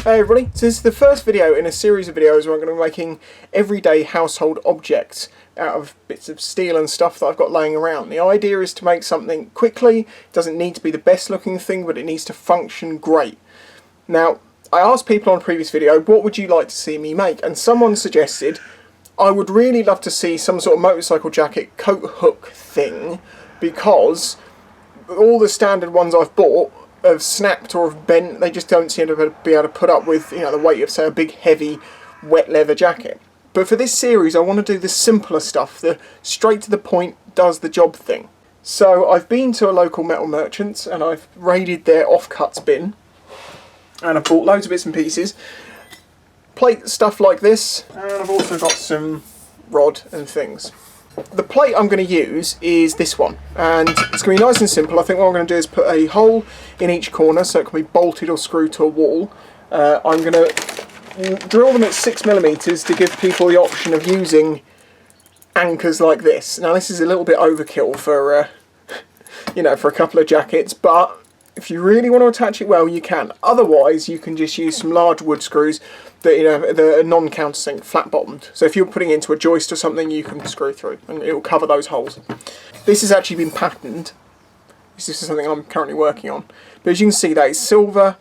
Hey everybody, so this is the first video in a series of videos where I'm going to be making everyday household objects out of bits of steel and stuff that I've got laying around. The idea is to make something quickly. It doesn't need to be the best looking thing, but it needs to function great. Now, I asked people on a previous video, what would you like to see me make? And someone suggested, I would really love to see some sort of motorcycle jacket coat hook thing, because all the standard ones I've bought have snapped or have bent. They just don't seem to be able to put up with, you know, the weight of, say, a big heavy wet leather jacket. But for this series I want to do the simpler stuff, the straight to the point, does the job thing. So I've been to a local metal merchant and I've raided their offcuts bin, and I've bought loads of bits and pieces, plate stuff like this, and I've also got some rod and things. The plate I'm going to use is this one, and it's going to be nice and simple. I think what I'm going to do is put a hole in each corner so it can be bolted or screwed to a wall. I'm going to drill them at 6mm to give people the option of using anchors like this. Now this is a little bit overkill for, you know, for a couple of jackets, but if you really want to attach it well, you can. Otherwise, you can just use some large wood screws that, you know, they're non-countersink, flat-bottomed. So if you're putting it into a joist or something, you can screw through, and it will cover those holes. This has actually been patterned. This is something I'm currently working on. But as you can see, that is silver.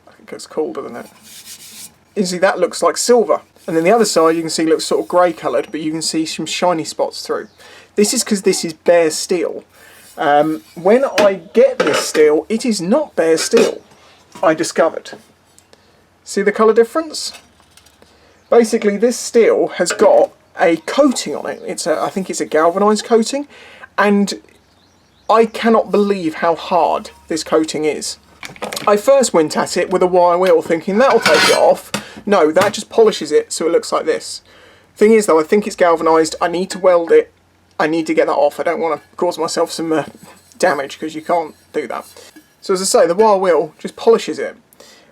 I think it's called, doesn't it? You can see that looks like silver. And then the other side, you can see, looks sort of grey-coloured, but you can see some shiny spots through. This is because this is bare steel. When I get this steel, it is not bare steel, I discovered. See the colour difference? Basically, this steel has got a coating on it. I think it's a galvanised coating, and I cannot believe how hard this coating is. I first went at it with a wire wheel thinking that'll take it off. No, that just polishes it so it looks like this. Thing is though, I think it's galvanised. I need to weld it. I need to get that off. I don't want to cause myself some damage, because you can't do that. So as I say, the wire wheel just polishes it.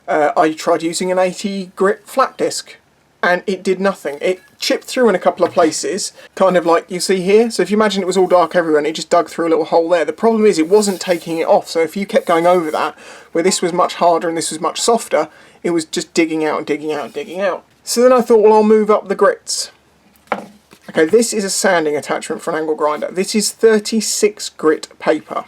I tried using an 80 grit flat disc and it did nothing. It chipped through in a couple of places, kind of like you see here. So if you imagine it was all dark everywhere and it just dug through a little hole there. The problem is it wasn't taking it off, so if you kept going over that, where this was much harder and this was much softer, it was just digging out and digging out and digging out. So then I thought, well, I'll move up the grits. Okay, this is a sanding attachment for an angle grinder. This is 36 grit paper.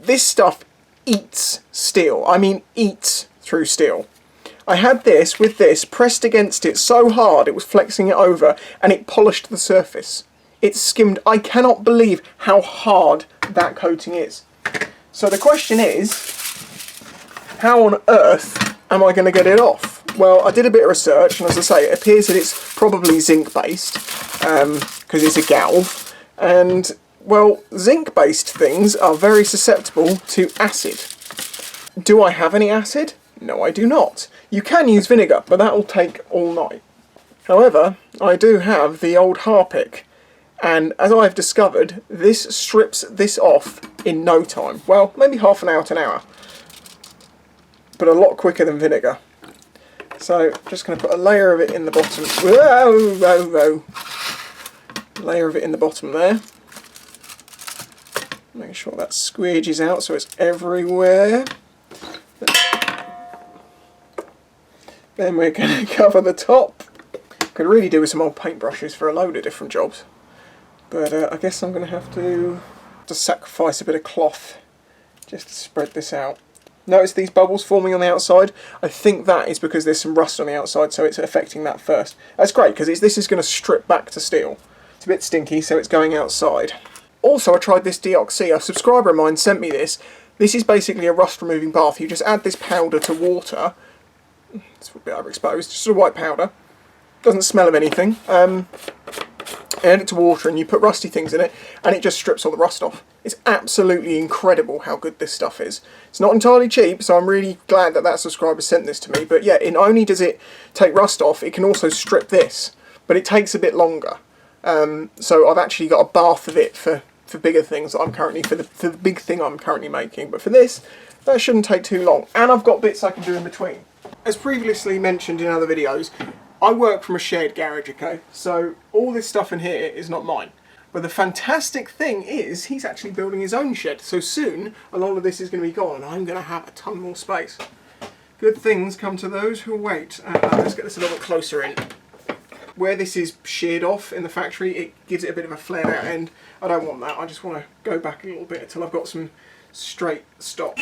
This stuff eats steel. I mean, eats through steel. I had this with this pressed against it so hard it was flexing it over, and it polished the surface. It skimmed. I cannot believe how hard that coating is. So the question is, how on earth am I going to get it off? Well, I did a bit of research, and as I say, it appears that it's probably zinc-based, because it's a galv, and, well, zinc-based things are very susceptible to acid. Do I have any acid? No, I do not. You can use vinegar, but that will take all night. However, I do have the old Harpic, and as I've discovered, this strips this off in no time. Well, maybe half an hour to an hour, but a lot quicker than vinegar. So, just going to put a layer of it in the bottom. Whoa, whoa, whoa. Layer of it in the bottom there. Make sure that squeegees out so it's everywhere. Then we're going to cover the top. Could really do with some old paintbrushes for a load of different jobs. But I guess I'm going to have to sacrifice a bit of cloth just to spread this out. Notice these bubbles forming on the outside? I think that is because there's some rust on the outside, so it's affecting that first. That's great, because this is going to strip back to steel. It's a bit stinky, so it's going outside. Also, I tried this Deoxy. A subscriber of mine sent me this. This is basically a rust removing bath. You just add this powder to water. It's a bit overexposed, just a white powder. Doesn't smell of anything. Add it to water and you put rusty things in it, and it just strips all the rust off. It's absolutely incredible how good this stuff is. It's not entirely cheap, so I'm really glad that that subscriber sent this to me. But yeah, not only does it take rust off, it can also strip this, but it takes a bit longer. So I've actually got a bath of it for bigger things that I'm currently, for the big thing I'm currently making. But for this, that shouldn't take too long. And I've got bits I can do in between. As previously mentioned in other videos, I work from a shared garage, okay? So all this stuff in here is not mine. But the fantastic thing is he's actually building his own shed, so soon a lot of this is going to be gone and I'm going to have a ton more space. Good things come to those who wait. Let's get this a little bit closer in. Where this is sheared off in the factory, it gives it a bit of a flared out end. I don't want that, I just want to go back a little bit until I've got some straight stop.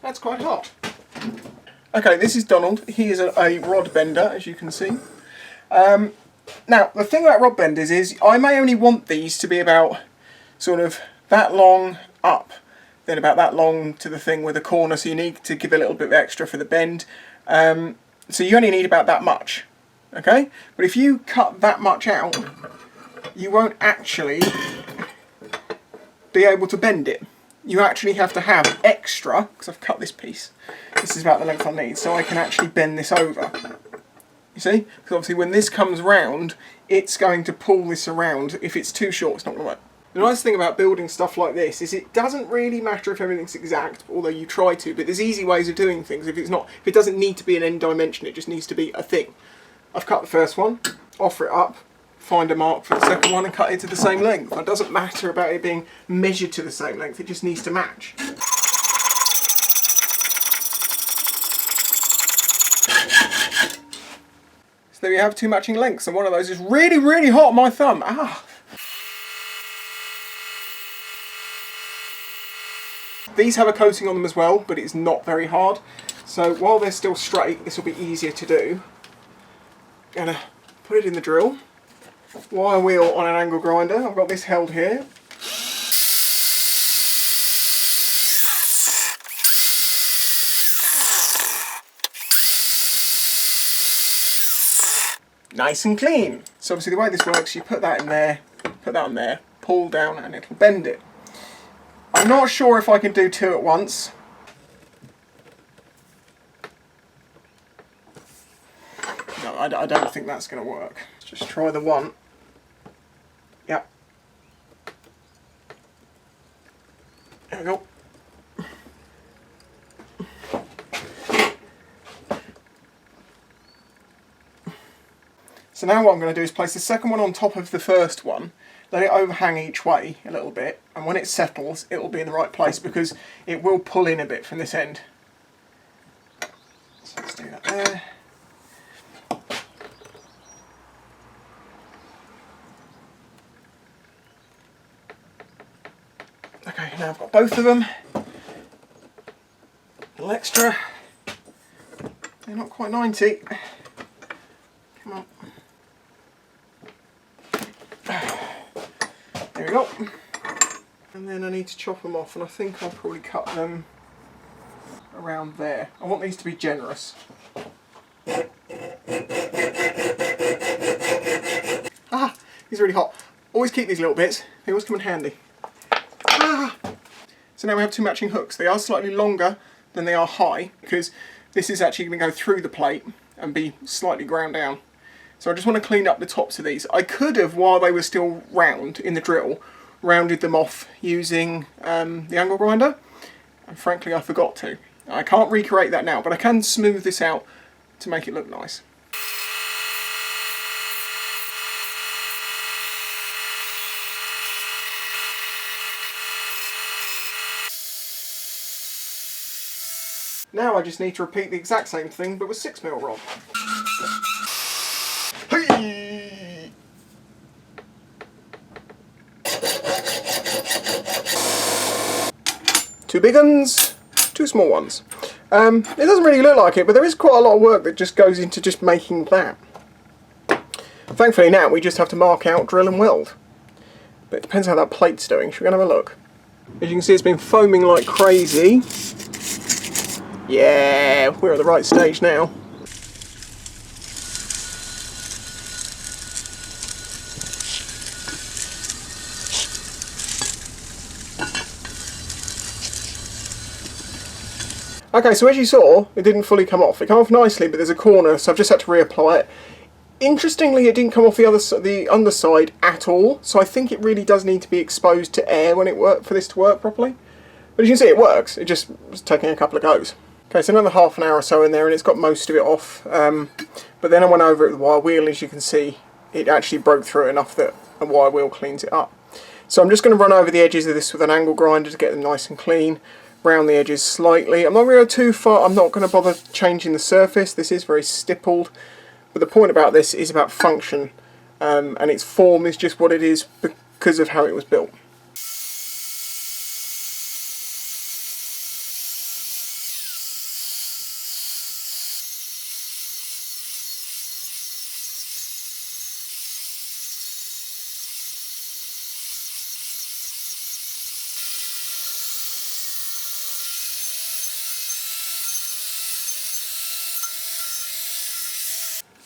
That's quite hot. Okay, this is Donald. He is a rod bender, as you can see. Now, the thing about rod benders is I may only want these to be about sort of that long up, then about that long to the thing with a corner, so you need to give a little bit extra for the bend. So you only need about that much, okay? But if you cut that much out, you won't actually be able to bend it. You actually have to have extra, because I've cut this piece. This is about the length I need, so I can actually bend this over. You see? Because obviously when this comes round, it's going to pull this around. If it's too short, it's not going to work. The nice thing about building stuff like this is it doesn't really matter if everything's exact, although you try to, but there's easy ways of doing things. If it doesn't need to be an end dimension, it just needs to be a thing. I've cut the first one, offer it up, find a mark for the second one and cut it to the same length. It doesn't matter about it being measured to the same length, it just needs to match. So there you have two matching lengths, and one of those is really, really hot on my thumb. Ah! These have a coating on them as well, but it's not very hard. So while they're still straight, this will be easier to do. I'm gonna put it in the drill. Wire wheel on an angle grinder. I've got this held here. Nice and clean. So obviously the way this works, you put that in there, put that on there, pull down and it'll bend it. I'm not sure if I can do two at once. No, I don't think that's going to work. Let's just try the one. Yep. There we go. So now what I'm going to do is place the second one on top of the first one, let it overhang each way a little bit, and when it settles it will be in the right place because it will pull in a bit from this end. So let's do that there. Okay, now I've got both of them. A little extra. They're not quite 90. Come on. There we go. And then I need to chop them off, and I think I'll probably cut them around there. I want these to be generous. Ah, these are really hot. Always keep these little bits, they always come in handy. Ah. So now we have two matching hooks. They are slightly longer than they are high, because this is actually going to go through the plate and be slightly ground down. So I just want to clean up the tops of these. I could have, while they were still round in the drill, rounded them off using the angle grinder, and frankly I forgot to. I can't recreate that now, but I can smooth this out to make it look nice. Now I just need to repeat the exact same thing, but with 6mm rod. Hey! Two big ones, two small ones. It doesn't really look like it, but there is quite a lot of work that just goes into just making that. Thankfully now we just have to mark out, drill and weld. But it depends how that plate's doing. Should we go and have a look? As you can see, it's been foaming like crazy. Yeah, we're at the right stage now. Okay, so as you saw, it didn't fully come off. It came off nicely, but there's a corner, so I've just had to reapply it. Interestingly, it didn't come off the underside at all, so I think it really does need to be exposed to air when for this to work properly. But as you can see, it works. It just was taking a couple of goes. Okay, so another half an hour or so in there, and it's got most of it off. But then I went over it with a wire wheel. As you can see, it actually broke through enough that a wire wheel cleans it up. So I'm just going to run over the edges of this with an angle grinder to get them nice and clean. Round the edges slightly. I'm not going to go too far. I'm not going to bother changing the surface. This is very stippled. But the point about this is about function, and its form is just what it is because of how it was built.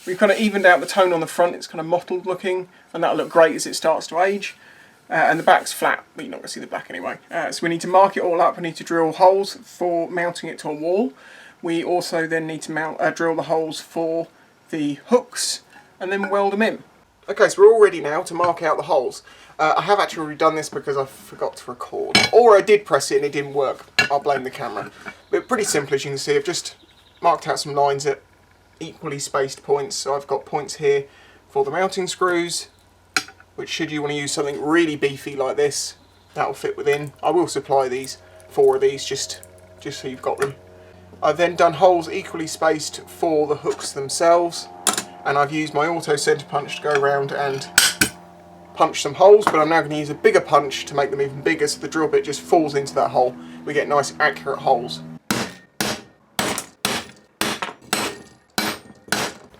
We've kind of evened out the tone on the front. It's kind of mottled looking, and that'll look great as it starts to age. And the back's flat, but you're not going to see the back anyway. So we need to mark it all up. We need to drill holes for mounting it to a wall. We also then need to drill the holes for the hooks and then weld them in. Okay, so we're all ready now to mark out the holes. I have actually already done this because I forgot to record. Or I did press it and it didn't work. I'll blame the camera. But pretty simple, as you can see. I've just marked out some lines at equally spaced points. So I've got points here for the mounting screws, which should you want to use something really beefy like this, that'll fit within. I will supply these, 4 of these, just so you've got them. I've then done holes equally spaced for the hooks themselves, and I've used my auto centre punch to go around and punch some holes, but I'm now going to use a bigger punch to make them even bigger so the drill bit just falls into that hole. We get nice accurate holes.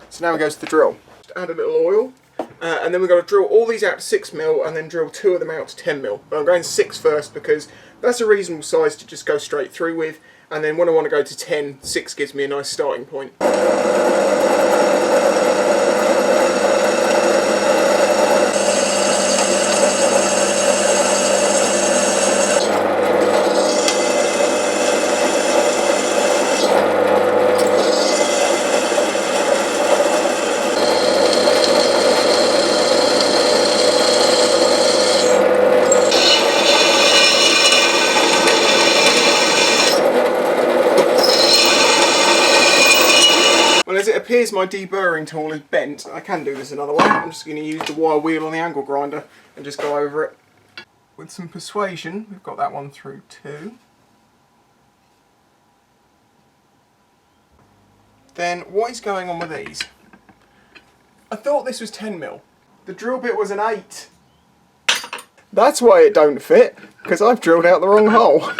So now we go to the drill. Just add a little oil, and then we've got to drill all these out to 6mm and then drill 2 of them out to 10mm. But I'm going 6 first because that's a reasonable size to just go straight through with, and then when I want to go to 10, 6 gives me a nice starting point. As it appears my deburring tool is bent, I can do this another way. I'm just going to use the wire wheel on the angle grinder and just go over it. With some persuasion, we've got that one through too. Then what is going on with these? I thought this was 10mm. The drill bit was an 8. That's why it don't fit, because I've drilled out the wrong hole.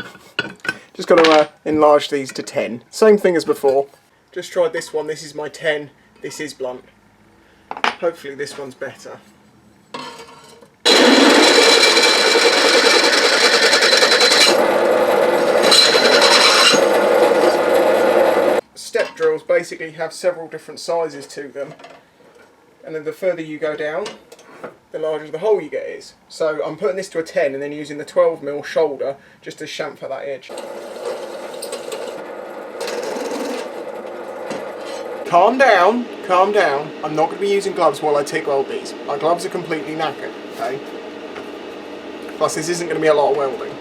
Just got to enlarge these to 10. Same thing as before. Just tried this one, this is my 10, this is blunt. Hopefully this one's better. Step drills basically have several different sizes to them, and then the further you go down, the larger the hole you get is. So I'm putting this to a 10 and then using the 12mm shoulder just to chamfer that edge. Calm down, calm down. I'm not going to be using gloves while I TIG weld these. My gloves are completely knackered, okay? Plus this isn't going to be a lot of welding.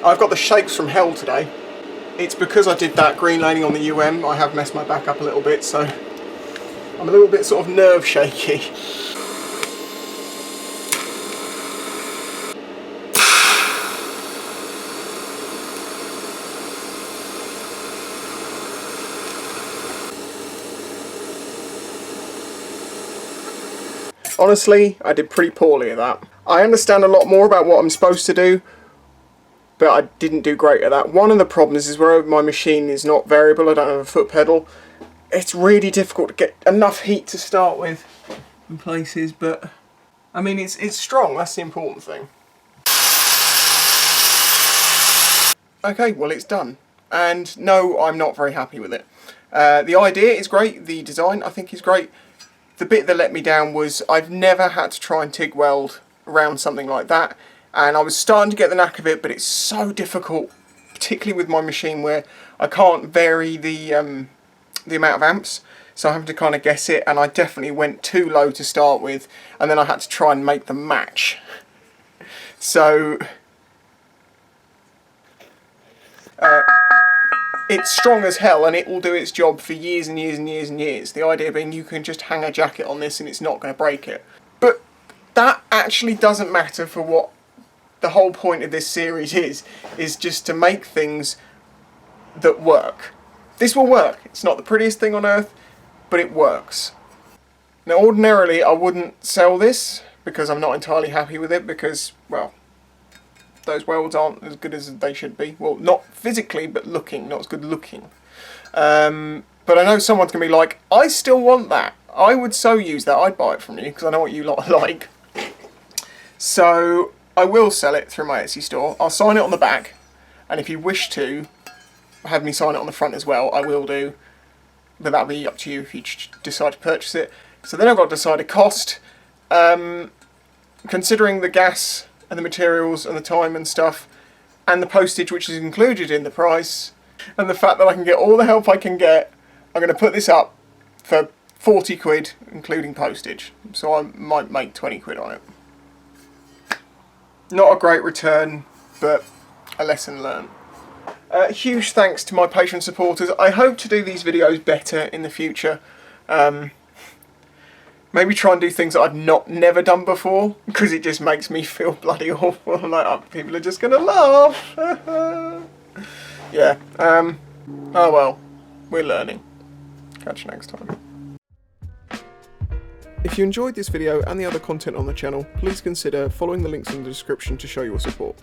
I've got the shakes from hell today. It's because I did that green laning on the UM. I have messed my back up a little bit, so I'm a little bit sort of nerve shaky. Honestly, I did pretty poorly at that. I understand a lot more about what I'm supposed to do, but I didn't do great at that. One of the problems is where my machine is not variable, I don't have a foot pedal. It's really difficult to get enough heat to start with in places, but I mean it's strong, that's the important thing. Okay, well it's done. And no, I'm not very happy with it. The idea is great, the design I think is great. The bit that let me down was I've never had to try and TIG weld around something like that, and I was starting to get the knack of it, but it's so difficult, particularly with my machine where I can't vary the the amount of amps, so I'm having to kind of guess it, and I definitely went too low to start with, and then I had to try and make them match. So it's strong as hell, and it will do its job for years and years and years and years. The idea being you can just hang a jacket on this and it's not going to break it. But that actually doesn't matter for what the whole point of this series is just to make things that work. This will work. It's not the prettiest thing on earth, but it works. Now ordinarily I wouldn't sell this because I'm not entirely happy with it because, well, those welds aren't as good as they should be. Well, not physically, but looking, not as good looking. But I know someone's going to be like, I still want that. I would so use that. I'd buy it from you because I know what you lot are like. So I will sell it through my Etsy store. I'll sign it on the back, and if you wish to have me sign it on the front as well, I will do. But that'll be up to you if you decide to purchase it. So then I've got to decide a cost. Considering the gas and the materials and the time and stuff, and the postage which is included in the price, and the fact that I can get all the help I can get, I'm going to put this up for 40 quid, including postage. So I might make 20 quid on it. Not a great return, but a lesson learned. Huge thanks to my patron supporters. I hope to do these videos better in the future. Maybe try and do things that I've never done before, because it just makes me feel bloody awful. I'm like, oh, people are just going to laugh. Yeah. Oh well, we're learning. Catch you next time. If you enjoyed this video and the other content on the channel, please consider following the links in the description to show your support.